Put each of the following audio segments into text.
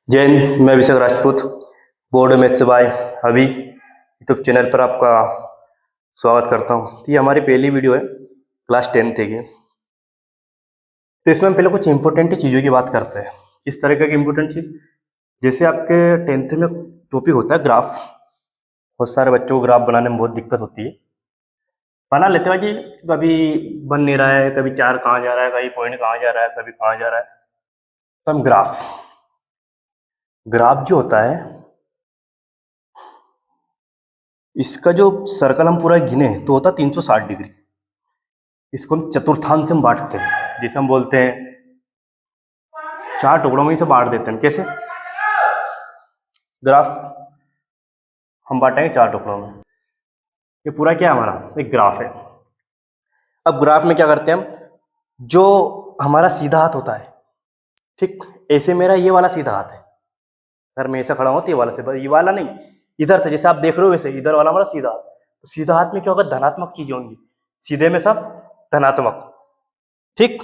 जय हिंद। मैं अभिषेक Rajput, board maths by अभी यूट्यूब चैनल पर आपका स्वागत करता हूँ। तो ये हमारी पहली वीडियो है क्लास 10th की। तो इसमें हम पहले कुछ इंपॉर्टेंट चीज़ों की बात करते हैं। इस तरह की इंपॉर्टेंट चीज़, जैसे आपके 10th में टॉपिक होता है ग्राफ। बहुत सारे बच्चों को ग्राफ बनाने में बहुत दिक्कत होती है। बना लेते हैं कि कभी बन नहीं रहा है, कभी चार कहाँ जा रहा है, कभी पॉइंट कहाँ जा रहा है, कभी कहाँ जा रहा है। तो हम ग्राफ जो होता है, इसका जो सर्कल हम पूरा गिने तो होता 360 डिग्री। इसको हम चतुर्थांश में बांटते हैं, जिसे हम बोलते हैं चार टुकड़ों में इसे बांट देते हैं। कैसे? ग्राफ हम बांटेंगे चार टुकड़ों में। ये पूरा क्या है, हमारा एक ग्राफ है। अब ग्राफ में क्या करते हैं हम, जो हमारा सीधा हाथ होता है, ठीक ऐसे मेरा ये वाला सीधा हाथ है। अगर मैं ऐसा खड़ा हूँ तो ये वाला से, ये वाला नहीं, इधर से जैसे आप देख रहे हो वैसे इधर वाला हमारा सीधा हाथ। तो सीधा हाथ में क्या होगा, धनात्मक चीजें होंगी, सीधे में सब धनात्मक। ठीक,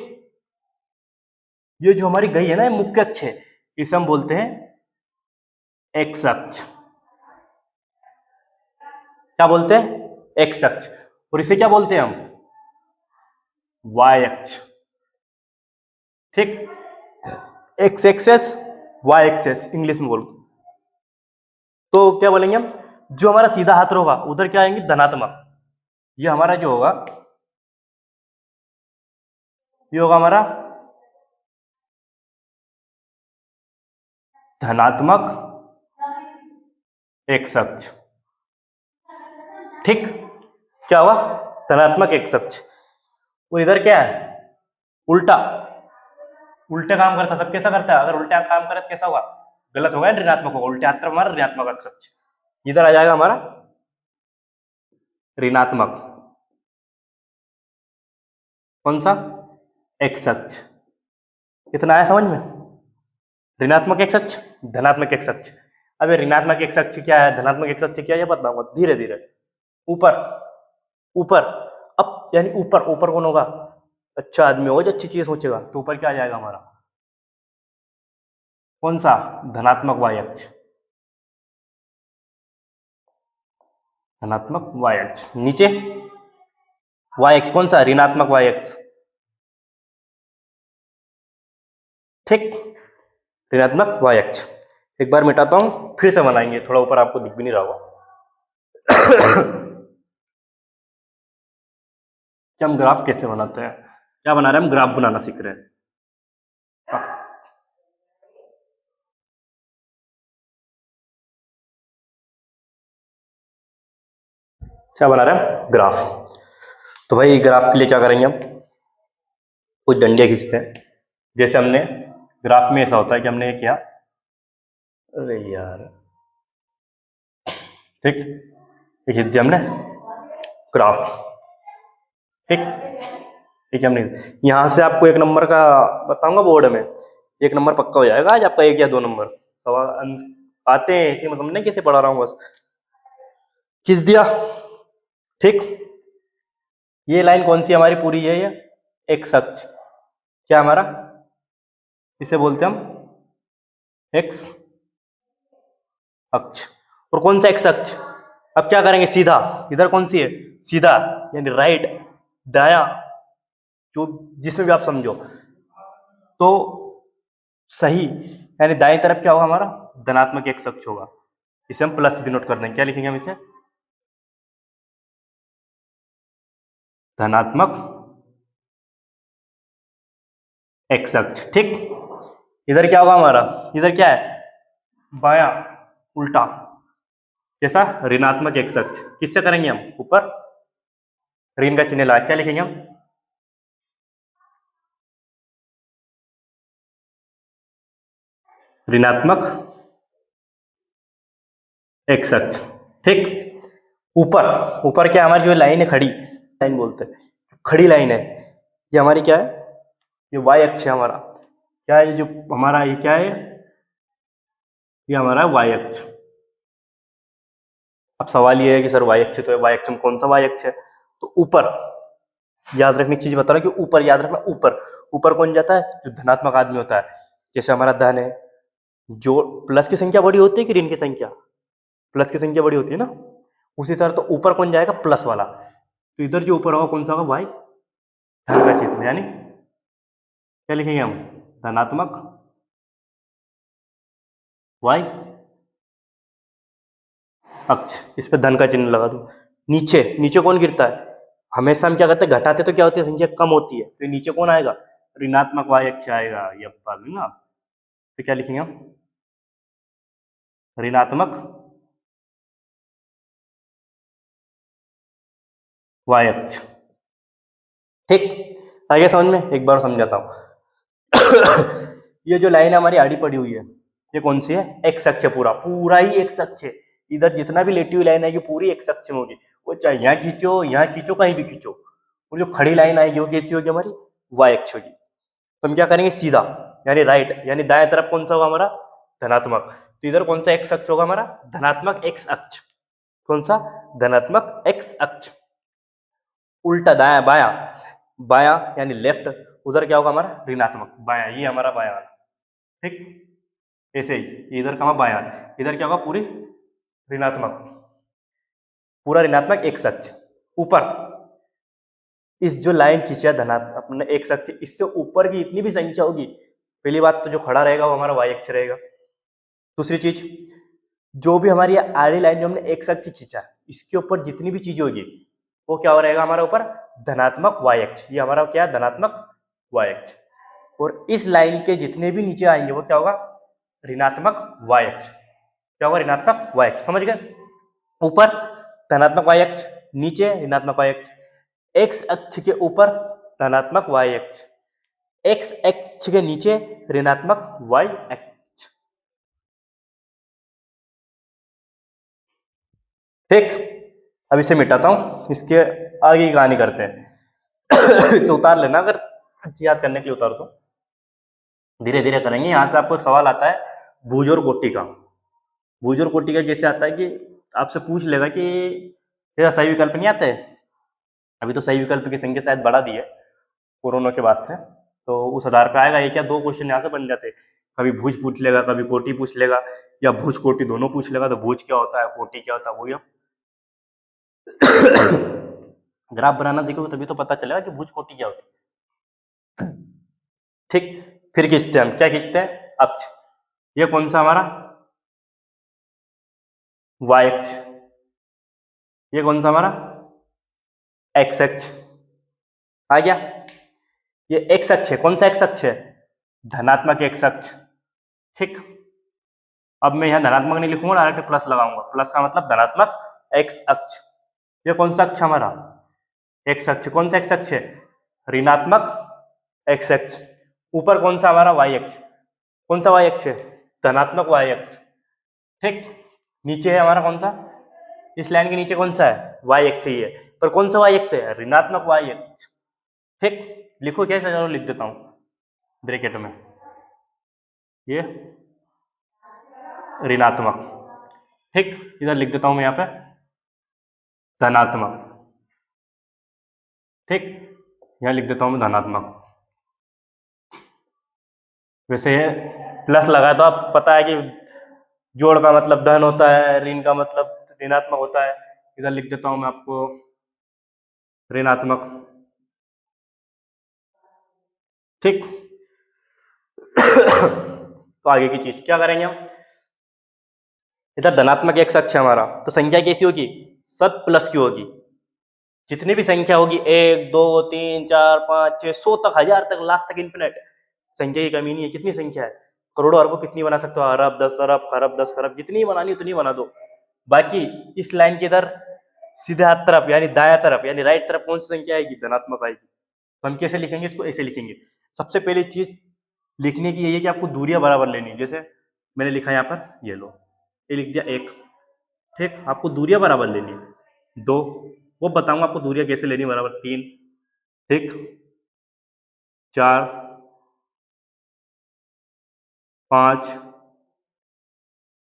ये जो हमारी गई है ना, ये मुख्य अक्ष है, इसे हम बोलते हैं एक्स अक्ष। क्या बोलते हैं? एक्स अक्ष। और इसे क्या बोलते हैं हम? वाई अक्ष। ठीक, X axis, Y axis English में बोलो तो क्या बोलेंगे हम, जो हमारा सीधा हाथ होगा उधर क्या आएंगे, धनात्मक। ये हमारा जो होगा, ये होगा हमारा धनात्मक एक्स अक्ष। ठीक, क्या हुआ, धनात्मक एक्स अक्ष। और इधर क्या है, उल्टा, उल्टे काम करता सब कैसा करता है, अगर उल्टा काम करे तो कैसा होगा, गलत होगा, ऋणात्मक होगा। उल्टे हाथ तरफ हमारा ऋणात्मक एक्स अक्ष, इधर आ जाएगा हमारा ऋणात्मक कौन सा, एक्स अक्ष। इतना आया समझ में? ऋणात्मक एक्स अक्ष, धनात्मक एक्स अक्ष। अब ये ऋणात्मक एक्स अक्ष क्या है, धनात्मक एक्स अक्ष क्या है, ये बताऊंगा धीरे धीरे। ऊपर ऊपर, अब यानी ऊपर, ऊपर कौन होगा, अच्छा आदमी होगा जो अच्छी चीज सोचेगा, तो ऊपर क्या आ जाएगा हमारा, कौन सा, धनात्मक वाई अक्ष। धनात्मक वाई अक्ष। नीचे वाई अक्ष कौन सा, ऋणात्मक वाई अक्ष। ठीक, ऋणात्मक वाई अक्ष। एक बार मिटाता हूं, फिर से बनाएंगे, थोड़ा ऊपर आपको दिख भी नहीं रहा होगा। कि हम ग्राफ कैसे बनाते हैं, क्या बना रहे हैं हम, ग्राफ बनाना सीख रहे हैं। क्या बना रहे हैं, ग्राफ। तो भाई ग्राफ के लिए क्या करेंगे हम, कुछ डंडे खींचते हैं। जैसे हमने ग्राफ में ऐसा होता है कि हमने ये किया, अरे यार, ठीक, ये खींच दिया हमने ग्राफ। ठीक, ठीक है, हमने यहां से आपको एक नंबर का बताऊंगा बोर्ड में, एक नंबर पक्का हो जाएगा आज आपका, एक या दो नंबर सवाल आते हैं ऐसे, मतलब नहीं कैसे पढ़ा रहा हूँ, बस खींच दिया। ठीक, ये लाइन कौन सी हमारी पूरी है, ये एक्स अक्ष। क्या हमारा, इसे बोलते हैं हम एक्स अक्ष। और कौन सा एक्स अक्ष, अब क्या करेंगे, सीधा, इधर कौन सी है, सीधा यानी राइट, दाया, जो जिसमें भी आप समझो। तो सही यानी दाएं तरफ क्या होगा हमारा, धनात्मक एक्स अक्ष होगा। इसे हम प्लस डिनोट कर देंगे, क्या लिखेंगे हम इसे, धनात्मक एक्स अक्ष। ठीक, इधर क्या होगा हमारा, इधर क्या है, बाया, उल्टा, कैसा, ऋणात्मक एक्स अक्ष। किससे करेंगे हम, ऊपर ऋण का चिन्ह ला, क्या लिखेंगे हम, ऋणात्मक एक्स अक्ष। ठीक, ऊपर, ऊपर क्या हमारी जो लाइन है, खड़ी लाइन बोलते हैं, खड़ी लाइन है, ये हमारी क्या है, ये वाई अक्ष है हमारा। क्या है जो हमारा, ये क्या है, ये हमारा वाई अक्ष। अब सवाल ये है कि सर वाई अक्ष तो है, वाई अक्ष में कौन सा वाई अक्ष है, तो ऊपर, याद रखने की चीज बता रहा हूँ कि ऊपर याद रखना, ऊपर, ऊपर कौन जाता है, जो धनात्मक आदमी होता है। जैसे हमारा धन है, जो प्लस की संख्या बड़ी होती है कि ऋण की संख्या, प्लस की संख्या बड़ी होती है ना, उसी तरह तो ऊपर कौन जाएगा, प्लस वाला। तो इधर जो ऊपर होगा कौन सा होगा, वाई, धन का चिन्ह, यानी क्या लिखेंगे हम, धनात्मक वाई अक्ष, इस पे धन का चिन्ह लगा दो। नीचे नीचे कौन गिरता है, हमेशा हम क्या करते हैं, घटाते तो क्या होती है, संख्या कम होती है, तो नीचे कौन आएगा, ऋणात्मक वाई अक्ष आएगा, ये बात ना। तो क्या लिखेंगे हम, ऋणात्मक वाई अक्ष। ठीक, आगे समझ में, एक बार समझाता हूं। ये जो लाइन हमारी आड़ी पड़ी हुई है, ये कौन सी है, एक्स अक्ष है, पूरा पूरा ही एक्स अक्ष है। इधर जितना भी लेटी हुई लाइन आएगी पूरी एक्स अक्ष में होगी, वो चाहे यहाँ खींचो, यहाँ खींचो, कहीं भी खींचो। और जो खड़ी लाइन आएगी वो कैसी होगी, हमारी वाई अक्ष होगी। तो हम क्या करेंगे, सीधा यानी राइट, यानी दाएं तरफ कौन सा होगा हमारा, धनात्मक। तो इधर कौन सा एक्स अक्ष होगा हमारा, धनात्मक एक्स अक्ष। कौन सा, धनात्मक एक्स अक्ष। उल्टा दाया बाया, बाया यानी लेफ्ट, उधर क्या होगा हमारा, ऋणात्मक बाया, ये हमारा बाया। ठीक, ऐसे ही इधर का बाया, इधर क्या होगा, पूरी ऋणात्मक, पूरा ऋणात्मक एक्स अक्ष। ऊपर इस जो लाइन खींचा धनात्मक अपने एक्स अक्ष, इससे ऊपर की इतनी भी संख्या होगी, पहली बात तो जो खड़ा रहेगा वो हमारा वाई अक्ष रहेगा। दूसरी चीज, जो भी हमारी आड़ी लाइन जो हमने एक्स अक्ष खींचा, इसके ऊपर जितनी भी चीजें होगी वो क्या हो रहेगा हमारा ऊपर, धनात्मक वाई अक्ष। ये हमारा क्या है, धनात्मक वाई अक्ष। और इस लाइन के जितने भी नीचे आएंगे वो क्या होगा, ऋणात्मक वाई अक्ष। क्या होगा, ऋणात्मक वाई अक्ष। समझ गए, ऊपर धनात्मक वाई अक्ष, नीचे ऋणात्मक वाई अक्ष। एक्स अक्ष के ऊपर धनात्मक वाई अक्ष, एक्स अक्ष के नीचे ऋणात्मक वाई अक्ष। ठीक, अब इसे मिटाता हूं, इसके आगे की कहानी करते हैं। इसे उतार लेना, अगर याद करने के लिए उतार दो, धीरे धीरे करेंगे। यहां से आपको एक सवाल आता है भुज और कोटि का। भुज और कोटि का कैसे आता है कि आपसे पूछ लेगा कि तेरा सही विकल्प नहीं आता है। अभी तो सही विकल्प की संख्या शायद बढ़ा दी है कोरोना के बाद से, तो उस आधार पर आएगा। ये क्या, दो क्वेश्चन यहाँ से बन जाते हैं, कभी भुज पूछ लेगा, कभी कोटि पूछ लेगा, या भुज कोटि दोनों पूछ लेगा। तो भुज क्या होता है, कोटि क्या होता है, वही आप ग्राफ बनाना सीखोगे तभी तो पता चलेगा कि भुज कोटि क्या होती है। ठीक, फिर खींचते हैं हम, क्या खींचते हैं, अक्ष। ये कौन सा हमारा, वाई अक्ष। ये कौन सा हमारा, एक्स अक्ष। आ गया, ये एक्स अक्ष है। कौन सा एक्स अक्ष है, धनात्मक एक्स अक्ष। ठीक, अब मैं यहाँ धनात्मक नहीं लिखूंगा, डायरेक्ट प्लस लगाऊंगा। प्लस का मतलब धनात्मक एक्स अक्ष। ये कौन सा अक्ष हमारा, एक्स अक्ष। कौन सा एक्स अक्ष है, ऋणात्मक एक्स अक्ष। ऊपर कौन सा हमारा, वाई अक्ष। कौन सा वाई अक्ष है, धनात्मक वाई अक्ष। ठीक, नीचे है हमारा कौन सा, इस लाइन के नीचे कौन सा है, वाई अक्ष ही है, पर कौन सा वाई अक्ष है, ऋणात्मक वाई अक्ष। ठीक, लिखो कैसे, चलो लिख देता हूं ब्रैकेट में, ये ऋणात्मक। ठीक, इधर लिख देता हूं मैं यहाँ पे धनात्मक। ठीक, यहाँ लिख देता हूं मैं धनात्मक। वैसे प्लस लगा तो आप पता है कि जोड़ का मतलब धन होता है, ऋण का मतलब ऋणात्मक होता है। इधर लिख देता हूं मैं आपको ऋणात्मक। ठीक, तो आगे की चीज क्या करेंगे हम, इधर धनात्मक एक्स अक्ष है हमारा, तो संख्या कैसी होगी, सब प्लस की होगी। जितनी भी संख्या होगी, 1 2 3 4 5 6 100 तक, 1000 तक, लाख तक, इन्फिनिट संख्या की कमी नहीं है। कितनी संख्या है, करोड़ों अरबों कितनी बना सकते हो, अरब 10 अरब खरब 10 खरब, जितनी बनानी उतनी बना दो। बाकी इस लाइन के इधर सीधे हाथ तरफ यानी दाया तरफ यानी राइट तरफ कौन सी संख्या आएगी, धनात्मक आएगी। तो हम कैसे लिखेंगे इसको, ऐसे लिखेंगे। सबसे पहली चीज लिखने की यही है कि आपको दूरियां बराबर लेनी है। जैसे मैंने लिखा यहाँ पर, ये लो, ये लिख दिया 1। ठीक, आपको दूरियां बराबर लेनी है। 2, वो बताऊंगा आपको दूरियां कैसे लेनी बराबर। 3, ठीक, 4 5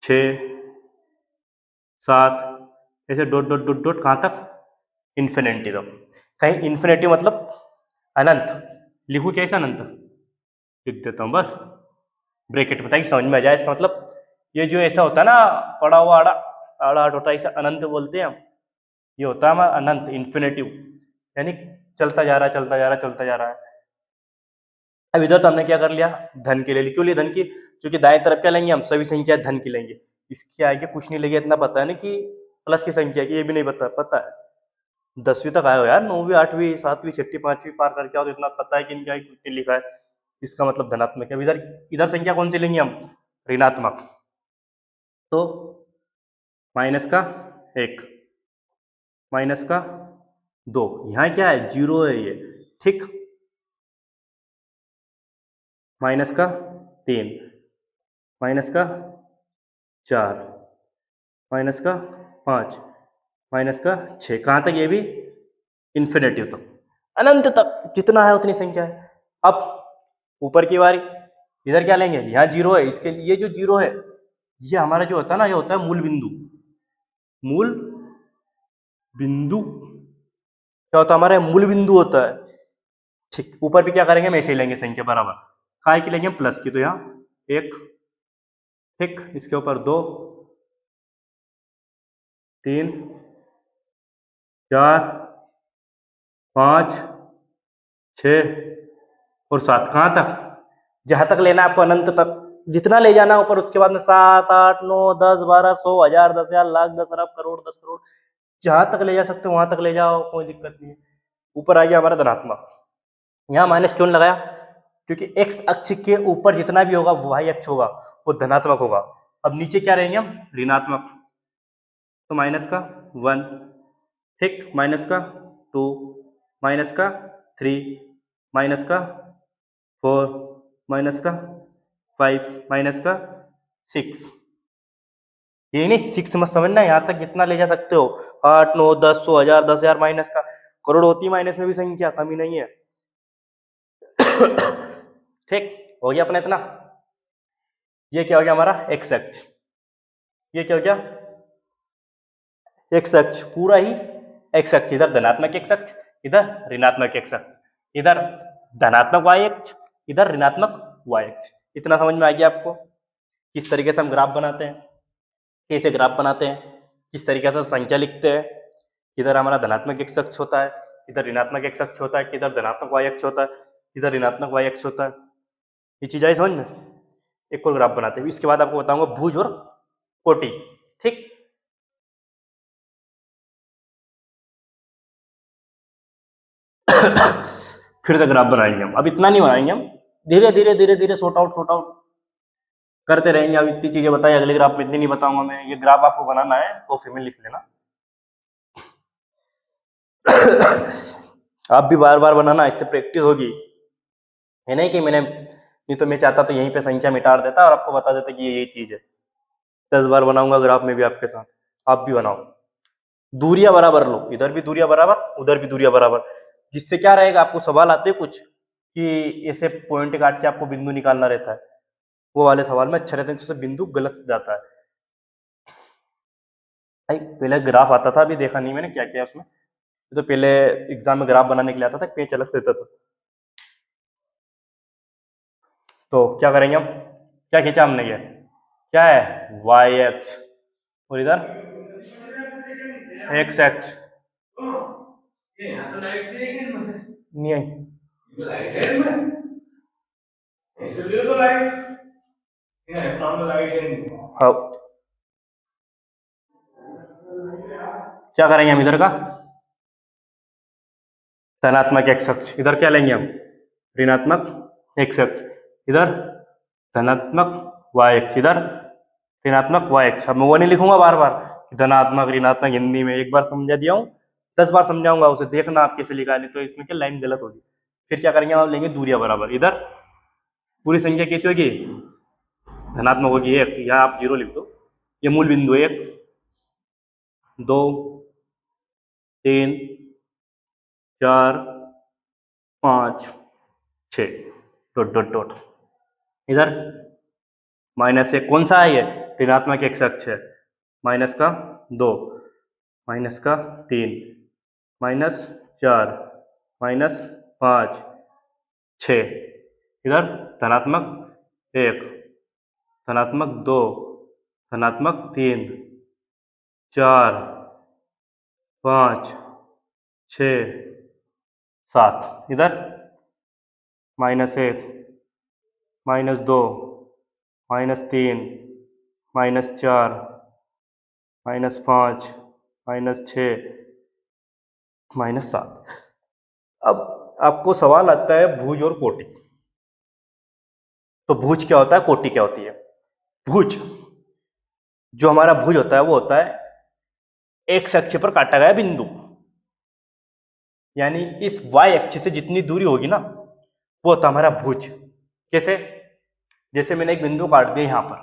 6 7, ऐसे डॉट डॉट डॉट डॉट कहाँ तक, इन्फिनिटी तक। कहीं इन्फिनिटी मतलब अनंत, लिखूं क्या ऐसा, अनंत लिख देता हूं बस। ब्रैकेट में, ताकि समझ में आ जाए। इसका मतलब ये जो ऐसा होता है ना पड़ा हुआ आड़ा आड़ा आड़ होता है, इसे अनंत बोलते हैं हम। ये होता है हमारा अनंत, इन्फिनेटिव, यानी चलता जा रहा है चलता जा रहा है चलता जा रहा है। अब इधर तो हमने क्या कर लिया, धन की ले ली। क्यों लिए धन की? क्योंकि दाएं तरफ क्या लेंगे हम, सभी संख्या धन की लेंगे। इसके आगे कुछ नहीं लेंगे, इतना पता है ना कि प्लस की संख्या की, ये भी नहीं पता है। 10वीं तक आए हो यार, 9वीं 8वीं 7वीं 6वीं 5वीं पार करके आओ तो इतना पता है कि इनका कुछ नहीं लिखा है। इसका मतलब धनात्मक है। इधर इधर संख्या कौन सी लेंगे हम, ऋणात्मक। तो माइनस का 1, माइनस का 2, यहाँ क्या है, 0 है ये, ठीक। माइनस का 3, माइनस का 4, माइनस का 5, माइनस का 6। कहाँ तक, ये भी इन्फिनेटिव तक, अनंत तक, जितना है उतनी संख्या है। अब ऊपर की बारी, इधर क्या लेंगे, यहाँ 0 है, इसके लिए जो 0 है ये हमारा जो होता है ना, ये होता है मूल बिंदु। मूल बिंदु क्या होता है हमारा, मूल बिंदु होता है, ठीक। ऊपर भी क्या करेंगे, हम ऐसे ही लेंगे संख्या बराबर, काय की लेंगे, प्लस की। तो यहाँ 1, ठीक, इसके ऊपर 2, 3, 4, 5, 6 और 7। कहाँ तक, जहां तक लेना है आपको, अनंत तक, जितना ले जाना ऊपर। उसके बाद में 7, 8, 9, 10, 12, 100, 1000, 10,000, लाख, 10 अरब, करोड़, 10 करोड़, जहां तक ले जा सकते हो वहां तक ले जाओ, कोई दिक्कत नहीं है। ऊपर आ गया हमारा धनात्मक। यहाँ माइनस क्यों लगाया, क्योंकि एक्स अक्ष के ऊपर जितना भी होगा वो वाई अक्ष होगा, वो धनात्मक होगा। अब नीचे क्या रहेंगे हम, ऋणात्मक। तो माइनस का 1, ठीक, माइनस का 2, माइनस का 3, माइनस का 4, माइनस का 5, माइनस का 6। ये नहीं 6 मत समझना, यहाँ तक जितना ले जा सकते हो, 8, 9, 10, 100, 1000, 10,000, माइनस का करोड़ होती है, माइनस में भी संख्या कमी नहीं है। ठीक, हो गया अपना इतना। ये क्या हो गया हमारा, एक्स अक्ष। ये क्या हो गया, एक्स अक्ष, पूरा ही एक्स अक्ष। इधर धनात्मक एक्स अक्ष, इधर ऋणात्मक एक्स अक्ष, इधर धनात्मक वाई अक्ष, इधर ऋणात्मक वाई अक्ष। इतना समझ में आ गया आपको, किस तरीके से हम ग्राफ बनाते हैं, कैसे ग्राफ बनाते हैं, किस तरीके से संख्या लिखते हैं। इधर हमारा धनात्मक एक्स अक्ष होता है, इधर ऋणात्मक एक्स अक्ष होता है, इधर धनात्मक वाई अक्ष होता है, इधर ऋणात्मक वाई अक्ष होता है। ये चीज आई समझ में। एक और ग्राफ बनाते हैं, इसके बाद आपको बताऊंगा भुज और कोटि, ठीक। फिर से ग्राफ बनाएंगे हम, अब इतना नहीं बनाएंगे हम, धीरे धीरे धीरे धीरे सॉर्ट आउट करते रहेंगे। अब इतनी चीजें बताई, अगले ग्राफ में इतनी नहीं बताऊंगा मैं। ये ग्राफ आपको बनाना है तो कॉपी में लिख लेना। आप भी बार बार बनाना, इससे प्रैक्टिस होगी। है नहीं कि मैंने, नहीं तो मैं चाहता तो यहीं पे संख्या मिटा देता और आपको बता देता कि ये चीज है। 10 बार बनाऊंगा ग्राफ में भी आपके साथ, आप भी बनाओ। दूरियां बराबर लो, इधर भी दूरियां बराबर, उधर भी दूरियां बराबर। जिससे क्या रहेगा, आपको सवाल आते हैं कुछ कि ऐसे पॉइंट काट के आपको बिंदु निकालना रहता है, वो वाले सवाल में अच्छे रहते हैं, जिससे बिंदु गलत जाता है। भाई पहले ग्राफ आता था, अभी देखा नहीं मैंने क्या क्या उसमें। तो पहले एग्जाम में ग्राफ बनाने के लिए आता था, पेज अलग से देता था। तो क्या करेंगे हम, क्या खींचा हमने, ये क्या है, वाई एक्स, और इधर एक्स एक्स। नहीं आई, हाँ। क्या करेंगे हम, इधर का धनात्मक एक्स अक्ष, इधर क्या लेंगे हम, ऋणात्मक एक्स अक्ष, इधर धनात्मक वाई अक्ष, इधर ऋणात्मक वाई अक्ष। अब मैं वो नहीं लिखूंगा बार बार धनात्मक ऋणात्मक, हिंदी में एक बार समझा दिया हूँ, 10 बार समझाऊंगा उसे, देखना आप कैसे लिखा है, नहीं तो इसमें क्या लाइन गलत होगी। फिर क्या करेंगे, हम लेंगे दूरियां बराबर। इधर पूरी संख्या कैसी होगी, धनात्मक होगी 1, यहाँ आप 0 लिख दो। ये मूल बिंदु 1, 2, 3, 4, 5, 6, डॉट डॉट डॉट। इधर -1 कौन सा है, ये ऋणात्मक एक्स अक्ष है, माइनस का 2, माइनस का 3, -4, -5, 6। इधर धनात्मक 1, धनात्मक 2, धनात्मक 3, 4, 5, 6, 7, इधर -1, -2, -3, -4, -5, -6, -7। अब आपको सवाल आता है भुज और कोटि। तो भुज क्या होता है, कोटि क्या होती है? भुज, जो हमारा भुज होता है वो होता है एक्स अक्ष पर काटा गया बिंदु, यानी इस वाई अक्ष से जितनी दूरी होगी ना वो होता है हमारा भुज। कैसे? जैसे मैंने एक बिंदु काट दिया यहां पर,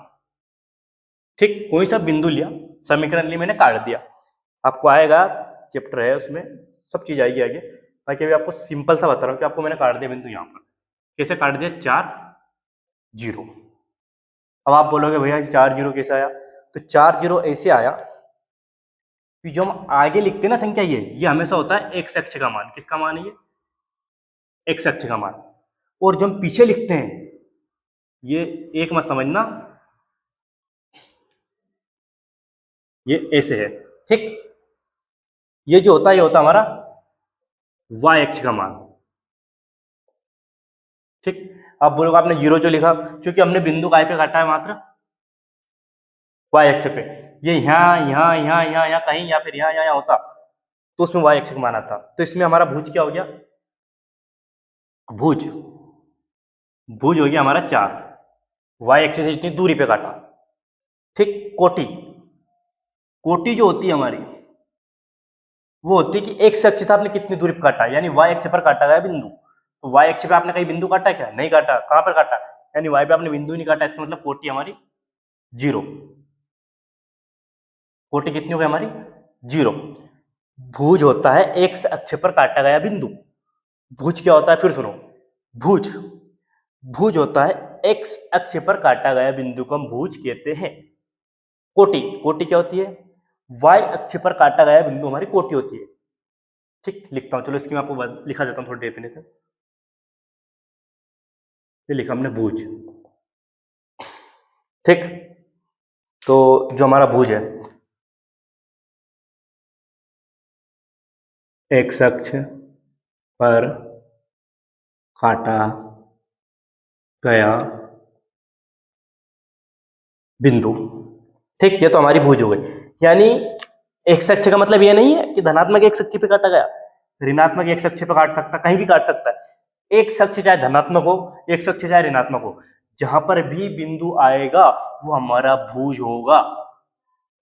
ठीक, कोई सा बिंदु लिया, समीकरण लिए, मैंने काट दिया। आपको आएगा, चैप्टर है उसमें सब चीज आएगी आगे। बाकी अभी आपको सिंपल सा बता रहा हूँ कि आपको मैंने काट दिया बिंदु यहाँ पर। कैसे काट दिया? 4, 0। अब आप बोलोगे भैया 4 0 कैसे आया? तो 4 0 ऐसे आया कि जो हम आगे लिखते हैं ना संख्या, ये हमेशा होता है एक्स अक्ष का मान। किसका मान है ये? एक्स अक्ष का मान। और जो हम पीछे लिखते हैं, ये एक मत समझना, ये ऐसे है, ठीक। ये जो होता है ये होता है हमारा वाई अक्ष का मान, ठीक। आप बोलोगे आपने 0 जो लिखा, क्योंकि हमने बिंदु काय पे काटा है? मात्र वाई अक्ष पे। ये यहाँ यहाँ यहाँ यहाँ यहाँ कहीं, या फिर यहाँ यहाँ होता तो उसमें वाई अक्ष का मान आता। तो इसमें हमारा भुज क्या हो गया? भुज, भुज हो गया हमारा 4, वाई अक्ष से जितनी दूरी पे काटा, ठीक। कोटि, कोटि जो होती है हमारी वो होती है कि एक्स अक्ष से आपने कितनी दूरी पर काटा, यानी वाई अक्ष पर काटा गया बिंदु। तो वाई अक्ष पे आपने कहीं बिंदु काटा क्या? नहीं काटा। कहां पर काटा? यानी वाई पे आपने बिंदु नहीं काटा, इसका मतलब कोटि हमारी 0। कोटि कितनी हो गई हमारी? 0। भुज होता है एक्स अक्ष पर काटा गया बिंदु। भुज क्या होता है? फिर सुनो, भुज, भुज होता है एक्स अक्ष पर काटा गया बिंदु को हम भुज कहते हैं। कोटि, कोटि क्या होती है? वाई अक्ष पर काटा गया बिंदु हमारी कोटि होती है, ठीक। लिखता हूं, चलो इसकी मैं आपको लिखा देता हूं थोड़ी डेफिनेशन। ये लिखा हमने भुज, ठीक। तो जो हमारा भुज है, एक्स अक्ष पर काटा गया बिंदु, ठीक। ये तो हमारी भुज हो गई। यानी एक्स अक्ष का मतलब ये नहीं है कि धनात्मक एक्स अक्ष पे काटा गया, ऋणात्मक एक्स अक्ष पे काट सकता, कहीं भी काट सकता है। एक्स अक्ष चाहे धनात्मक हो, एक्स अक्ष चाहे ऋणात्मक हो, जहां पर भी बिंदु आएगा वो हमारा भुज होगा।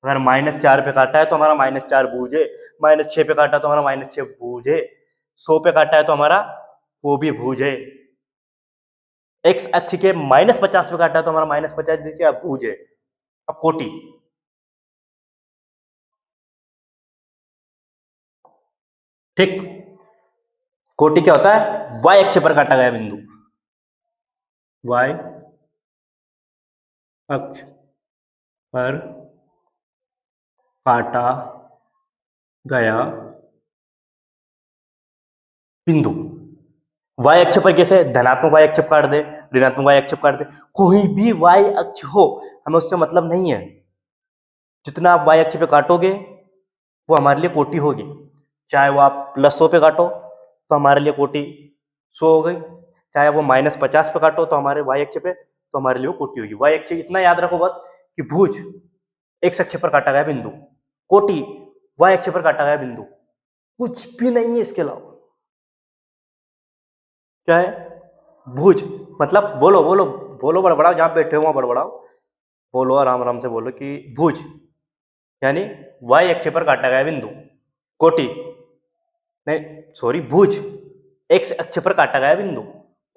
अगर -4 पे काटा है तो हमारा -4 भुज है, -6 पे काटा तो हमारा -6 भुज है, 100 पे काटा है तो हमारा वो भी भुज है। एक्स अक्ष के -50 पे काटा है तो हमारा -50 भी क्या? भुज है। अब कोटि, ठीक। कोटि क्या होता है? वाई अक्ष पर काटा गया बिंदु, वाई अक्ष पर काटा गया बिंदु। वाई अक्ष पर कैसे? धनात्मक वाई अक्ष पर काट दे, ऋणात्मक वाई अक्ष पर काट दे, कोई भी वाई अक्ष हो, हमें उससे मतलब नहीं है। जितना आप वाई अक्ष पे काटोगे वो हमारे लिए कोटि होगी। चाहे वो आप +100 पे काटो तो हमारे लिए कोटि 100 हो गई, चाहे वो -50 पे काटो तो हमारे वाई अक्ष पे तो हमारे लिए वो कोटि होगी। वाई अक्ष इतना याद रखो बस कि भुज एक्स अक्ष पर काटा गया बिंदु, कोटि वाई अक्ष पर काटा गया बिंदु, कुछ भी नहीं है इसके अलावा। क्या है? भुज मतलब, बोलो बोलो बोलो, बड़बड़ाओ, जहां बैठे हो वहां बड़बड़ाओ, बोलो आराम आराम से बोलो कि भुज यानी वाई अक्ष पर काटा गया बिंदु। कोटि, नहीं सॉरी, भुज एक्स अक्ष पर काटा गया बिंदु,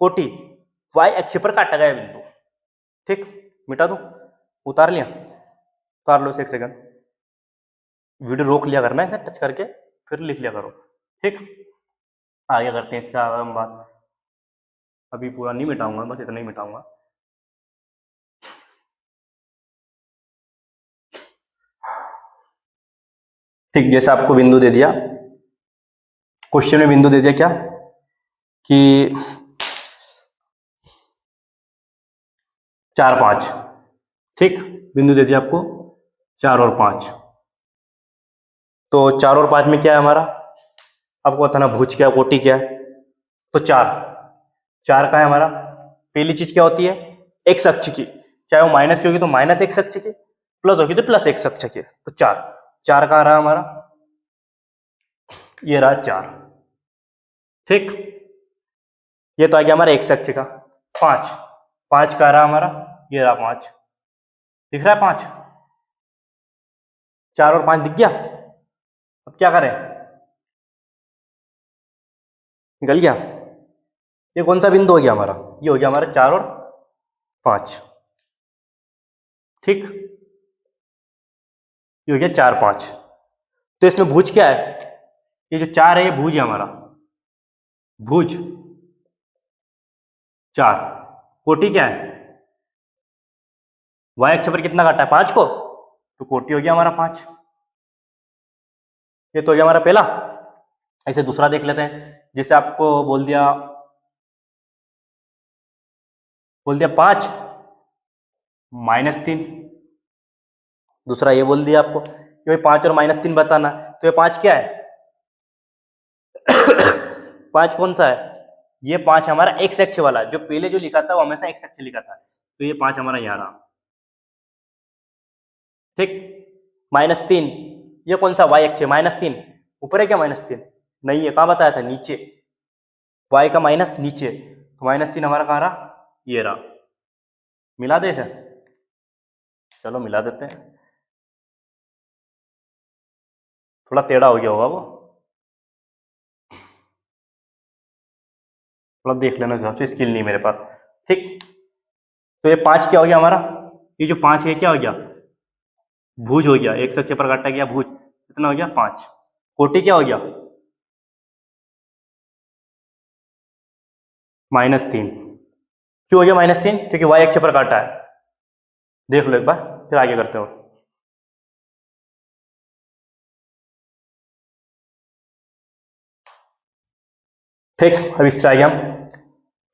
कोटि वाई अक्ष पर काटा गया बिंदु, ठीक। मिटा दो, उतार लिया? उतार लो इसे, 1 सेकंड वीडियो रोक लिया करना है, टच करके फिर लिख लिया करो, ठीक। आगे करते हैं इससे आगे हम बात। अभी पूरा नहीं मिटाऊंगा, बस इतना ही मिटाऊंगा। ठीक, जैसे आपको बिंदु दे दिया, क्वेश्चन में बिंदु दे दिया क्या कि 4 5, ठीक, बिंदु दे दिया आपको 4 और 5। तो 4 और 5 में क्या है हमारा, आपको बताना भुज क्या कोटि क्या है। तो 4 का है हमारा, पहली चीज क्या होती है, एक्स अक्ष की, चाहे वो माइनस की होगी तो माइनस एक्स अक्ष की, प्लस होगी तो प्लस एक्स अक्ष की। तो 4 का आ रहा हमारा, ये रहा 4। ठीक, ये तो आ गया हमारा एक्स अक्ष का। 5 का आ रहा हमारा, ये रहा 5, दिख रहा है 5, 4 और 5 दिख गया। अब क्या करें, निकल गया। ये कौन सा बिंदु हो गया हमारा, ये हो गया हमारा 4 और 5। ठीक, ये हो गया 4 5। तो इसमें भुज क्या है, ये जो 4 है ये भुज है हमारा, भुज 4। कोटि क्या है, वाई अक्ष पर कितना काटा है 5 को, तो कोटि हो गया हमारा 5। ये तो हो गया हमारा पहला। ऐसे दूसरा देख लेते हैं, जैसे आपको बोल दिया 5 -3। दूसरा ये बोल दिया आपको कि भाई 5 और -3 बताना, तो ये 5 क्या है 5 कौन सा है, ये 5 हमारा एक्स अक्ष वाला, जो पहले जो लिखा था वो हमेशा एक्स अक्ष लिखा था, तो ये 5 हमारा यहाँ रहा। ठीक, -3 ये कौन सा वाई अक्ष है, -3 ऊपर है क्या, -3 नहीं है, कहाँ बताया था, नीचे, वाई का माइनस नीचे, तो -3 हमारा कहाँ रहा, ये रहा। मिला दे इसे, चलो मिला देते हैं, थोड़ा टेढ़ा हो गया होगा वो, थोड़ा देख लेना, हिसाब से स्किल नहीं मेरे पास। ठीक, तो ये 5 क्या हो गया हमारा, ये जो 5 है क्या हो गया, भुज हो गया, एक अक्ष पर काटा गया भुज, कितना हो गया 5। कोटि क्या हो गया -3। क्यों हो गया -3, क्योंकि वाई अक्ष पर काटा है। देख लो एक बार, फिर आगे करते हो। ठीक, अब इससे आगे हम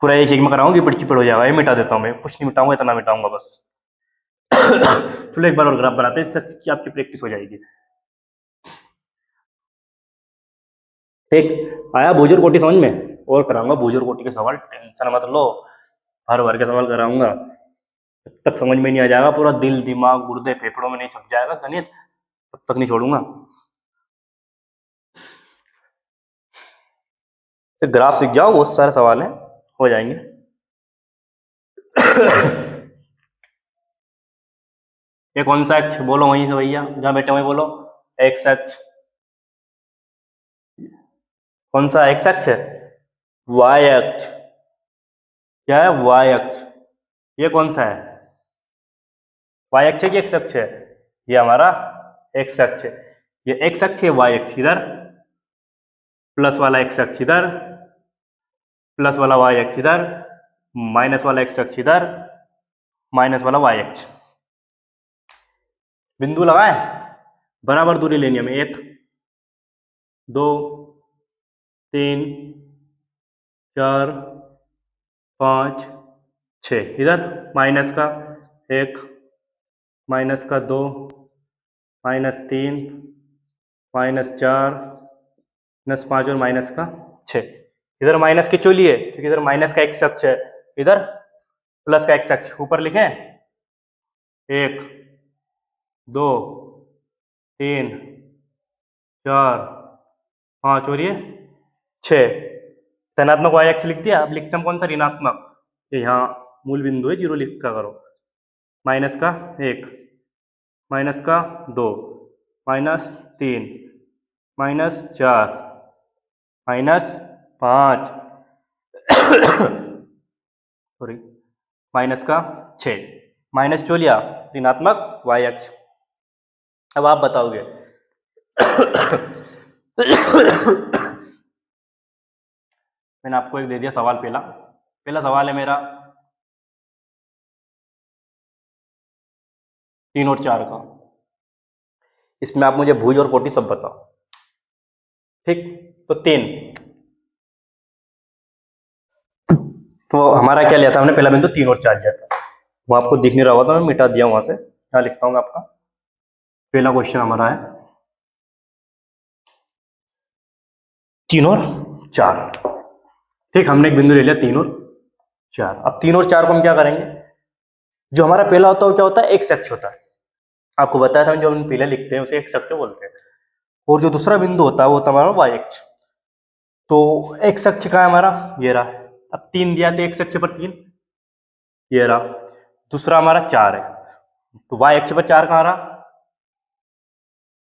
पूरा एक में कराऊंगी, पिट की पिट हो जाएगा, ये मिटा देता हूँ मैं, कुछ नहीं मिटाऊंगा, इतना मिटाऊंगा बस। चलो एक बार और ग्राफ बनाते हैं, इससे आपकी प्रैक्टिस हो जाएगी। ठीक, आया भुजर कोटि समझ में, और कराऊंगा भुजर कोटि के सवाल, टेंशन मत लो, हर भर के सवाल कराऊंगा। जब तक समझ में नहीं आ जाएगा, पूरा दिल दिमाग गुर्दे फेफड़ों में नहीं छप जाएगा गणित, तब तक नहीं छोड़ूंगा। तो ग्राफ सीख जाओ, बहुत सारे सवाल हैं, हो जाएंगे। ये कौन सा अक्ष, बोलो वहीं से भैया, जहां बैठे वहीं बोलो, एक्स अक्ष। कौन सा एक्स अक्ष है, वाई अक्ष, क्या है वाई अक्ष। ये कौन सा है, वाई अक्ष है कि एक्स अक्ष है, ये हमारा एक्स अक्ष है। ये एक्स अक्ष है, वाई अक्ष इधर, प्लस वाला एक्स अक्ष इधर, प्लस वाला वाई अक्ष इधर, माइनस वाला एक्स अक्ष इधर, माइनस वाला वाई अक्ष। बिंदु लगाए, बराबर दूरी लेनी हमें, 1 2 3 4 5 6, इधर माइनस का 1 माइनस का 2 -3 -4 -5 और माइनस का 6। इधर माइनस के चोलिए, क्योंकि इधर माइनस का एक्स अक्ष है, इधर प्लस का एक्स अक्ष, ऊपर लिखे 1 2 3 4 5 और ये 6। धनात्मक वाई अक्ष लिख दिया, अब लिखते हम कौन सा, ऋणात्मक, ये यहाँ मूल बिंदु है, 0 लिख का करो, माइनस का 1 माइनस का 2 -3 -4 -5 सॉरी माइनस का 6, माइनस चोलिया ऋणात्मक वाई अक्ष। अब आप बताओगे मैंने आपको एक दे दिया सवाल, पहला सवाल है मेरा 3 और 4 का, इसमें आप मुझे भुज और कोटि सब बताओ। ठीक, तो 3, तो हमारा क्या लिया था हमने, पहला बिंदु 3 और 4 लिया था, वो आपको दिख नहीं रहा होगा तो मैं मिटा दिया वहां से। यहाँ लिखता हूँ आपका पहला क्वेश्चन हमारा है 3 और 4। ठीक, हमने एक बिंदु ले लिया 3 और 4। अब 3 और 4 को हम क्या करेंगे, जो हमारा पहला होता है वो क्या होता है, एक्स अक्ष होता है। आपको बताया था जो हम पहले लिखते हैं उसे एक्स अक्ष बोलते हैं। और जो दूसरा बिंदु होता है वो होता है हमारा वाई अक्ष। तो एक्स अक्ष का है हमारा, ये रहा। अब 3 दिया तो एक्स अक्ष पर 3, ये रहा। दूसरा हमारा 4 है, तो वाई अक्ष पर 4 कहाँ रहा,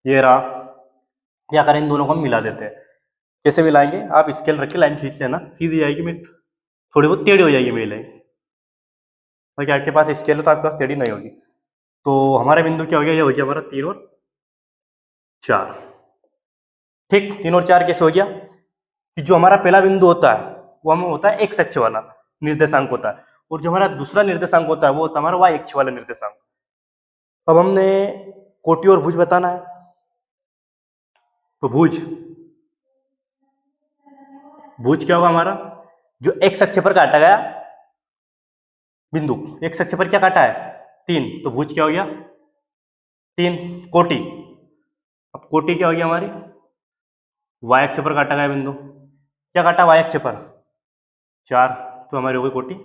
ये रहा। क्या करें, इन दोनों को हम मिला देते हैं। कैसे मिलाएंगे, आप स्केल रख के लाइन खींच लेना, सीधी आएगी, मैं थोड़ी बहुत टेढ़ी हो जाएगी मेरी लाइन। और क्या आपके पास स्केल है तो आपके पास टेढ़ी नहीं होगी। तो हमारा बिंदु क्या हो गया, ये हो गया हमारा 3 और 4। ठीक, 3 और 4 कैसे हो गया कि जो हमारा पहला बिंदु होता है वो हमें होता है एक्स अक्ष वाला निर्देशांक होता है, और जो हमारा दूसरा निर्देशांक होता है वो होता है हमारा वाई अक्ष वाला निर्देशांक। अब हमने कोटि और भुज बताना है, तो भुज भुज क्या होगा हमारा, जो एक्स अक्ष पर काटा गया बिंदु, एक्स अक्ष पर क्या काटा है 3, तो भुज क्या हो गया 3। कोटि, अब कोटि क्या हो गया हमारी, वाई अक्ष पर काटा गया बिंदु, क्या काटा वाई अक्ष पर 4, तो हमारी हो गई कोटि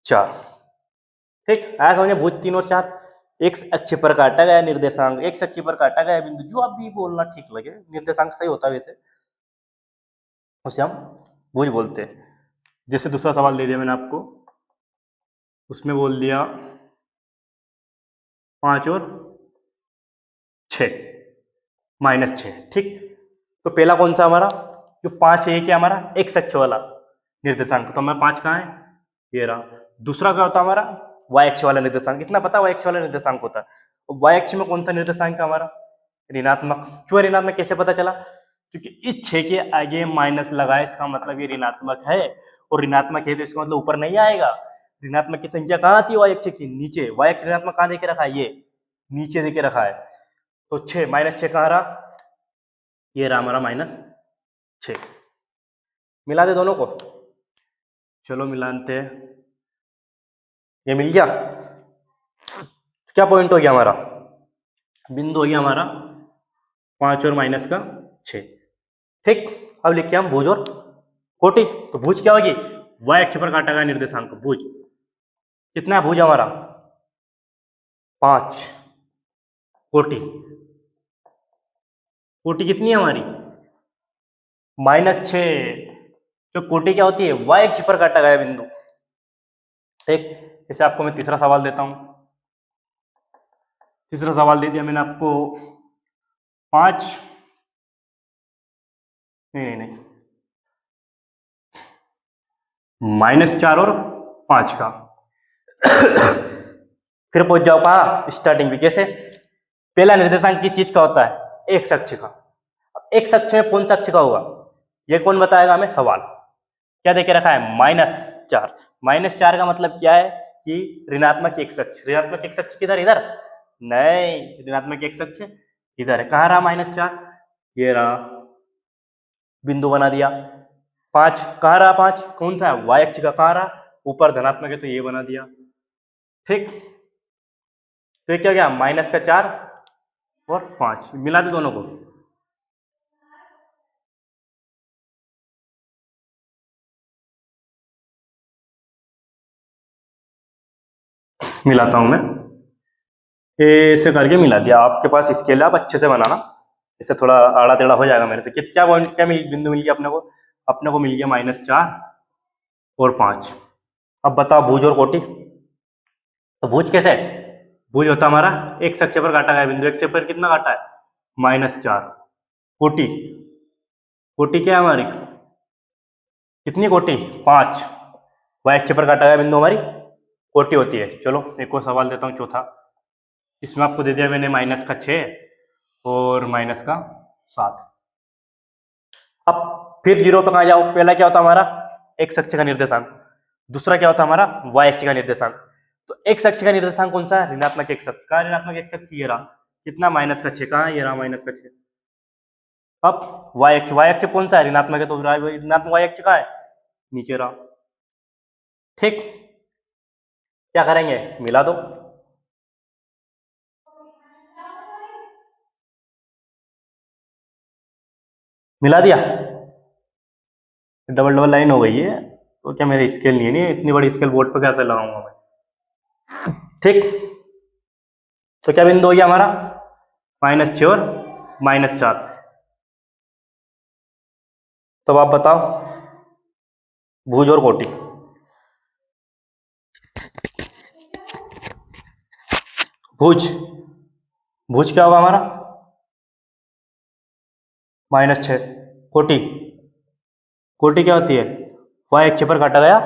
4। ठीक, आया समझे, भुज 3 और 4। एक्स अक्ष पर काटा गया निर्देशांक, एक्स अक्ष पर काटा गया बिंदु, जो आप भी बोलना ठीक लगे, निर्देशांक सही होता है वैसे, उसे हम भुज बोलते हैं। जैसे दूसरा सवाल दे दिया मैंने आपको, उसमें बोल दिया 5 और 6 -6। ठीक, तो पहला कौन सा हमारा, जो 5 है, क्या हमारा एक्स अक्ष वाला निर्देशांक, तो हमारा 5 कहाँ है, ये रहा। दूसरा क्या होता है हमारा वाई अक्ष वाला निर्देशांक, इतना पता वाई अक्ष वाला निर्देशांक होता है। और वाई अक्ष में कौन सा निर्देशांक है हमारा, ऋणात्मक। क्यों ऋणात्मक, कैसे पता चला, क्योंकि इस 6 के आगे माइनस लगा है, इसका मतलब ये ऋणात्मक है, और ऋणात्मक है तो इसका मतलब ऊपर नहीं आएगा। ऋणात्मक की संख्या कहाँ आती है वाई अक्ष की, नीचे। वाई अक्ष ऋणात्मक कहाँ देके रखा है, ये नीचे देके रखा है। तो 6 -6 कहाँ रहा, ये रहा हमारा -6। मिला दे दोनों को, चलो मिलाते हैं, ये मिल गया। क्या पॉइंट हो गया हमारा, बिंदु हो गया हमारा 5 और -6। ठीक, अब लिखते हैं हम भुज और कोटि। तो भुज क्या होगी, वाई अक्ष पर काटा गया निर्देशांक भुज। कितना है भुज हमारा 5, कोटि, कोटि कितनी है हमारी -6। तो कोटि क्या होती है, वाई अक्ष पर काटा गया बिंदु। ठीक, जैसे आपको मैं तीसरा सवाल देता हूं। तीसरा सवाल दे दिया मैंने आपको 5, नहीं नहीं नहीं, -4 और 5 का। फिर पहुंच जाओ कहा स्टार्टिंग भी, कैसे, पहला निर्देशांक किस चीज का होता है, एक्स अक्ष का। एक्स अक्ष में कौन सा अक्ष का होगा, ये कौन बताएगा हमें, सवाल। क्या देके रखा है -4। -4 का मतलब क्या है कि ऋणात्मक एक्स अक्ष। ऋणात्मक एक्स अक्ष किधर, इधर नहीं, ऋणात्मक एक्स अक्ष इधर है। कहाँ रहा -4, ये रहा, बिंदु बना दिया। 5 कहाँ रहा, 5 कौन सा है, वाई अक्ष का, कहाँ रहा, ऊपर धनात्मक है तो ये बना दिया। ठीक, तो ये क्या गया -4 और 5, मिला दे दोनों को, मिलाता हूं मैं। ऐसे करके मिला दिया। आपके पास स्केल है, आप अच्छे से बनाना, इससे थोड़ा आड़ा टेढ़ा हो जाएगा मेरे से। क्या पॉइंट, क्या बिंदु मिल गया अपने को, अपने को मिल गया -4 और 5। अब बताओ भुज और कोटि। तो भुज कैसे, भुज होता हमारा एक्स अक्ष पर काटा गया बिंदु, एक्स पर कितना काटा है -4। कोटि, कोटि क्या है हमारी, कितनी कोटि 5, वाई अक्ष पर काटा गया बिंदु हमारी कोटि होती है। चलो एक और सवाल देता हूँ, चौथा। इसमें आपको दे दिया मैंने -6 और -7। अब फिर जीरो पे कहाँ जाओ, पहला क्या होता हमारा एक्स अक्ष का निर्देशांक, दूसरा क्या होता हमारा वाई अक्ष का निर्देशांक। तो एक्स अक्ष का निर्देशांक कौन सा है, ऋणात्मक एक्स अक्ष। कहाँ ऋणात्मक एक्स अक्ष, ये रहा, कितना -6, कहाँ ये रहा -6। अब वाई अक्ष, वाई अक्ष कौन सा है, ऋणात्मक है, तो ऋणात्मक वाई अक्ष कहाँ है, नीचे रहा। ठीक, क्या करेंगे, मिला दो। मिला दिया, डबल डबल लाइन हो गई है। तो क्या मेरी स्केल नहीं है, नहीं इतनी बड़ी स्केल बोर्ड पर कैसे लगाऊंगा मैं। ठीक, तो क्या बिंदु हो गया हमारा, -6 और -4। तो आप बताओ भुज और कोटि। भुज, भुज क्या होगा हमारा -6। कोटि, कोटि क्या होती है, y अक्ष पर काटा गया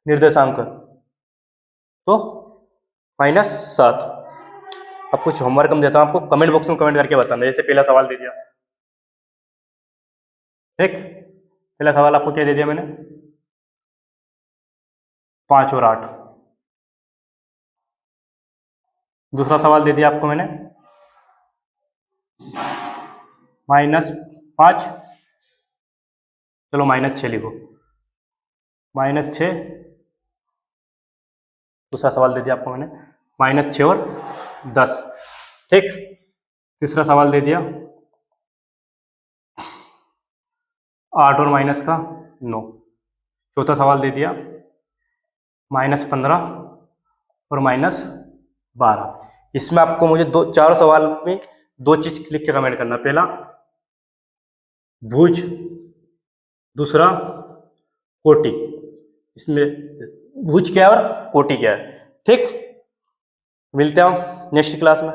निर्देशांक, तो -7। अब कुछ होमवर्क हम देता हूँ आपको, कमेंट बॉक्स में कमेंट करके बताना। जैसे पहला सवाल दे दिया, ठीक, पहला सवाल आपको क्या दे दिया मैंने, 5 और 8। दूसरा सवाल दे दिया आपको मैंने -5, चलो -6 लिखो, -6। दूसरा सवाल दे दिया आपको मैंने -6 और 10, ठीक। तीसरा सवाल दे दिया 8 और -9। चौथा सवाल दे दिया -15 और -12। इसमें आपको मुझे चार सवाल में दो चीज लिख के कमेंट करना। पहला भुज, दूसरा कोटि। इसमें भुज क्या है और कोटि क्या है, ठीक। मिलते हैं हम नेक्स्ट क्लास में।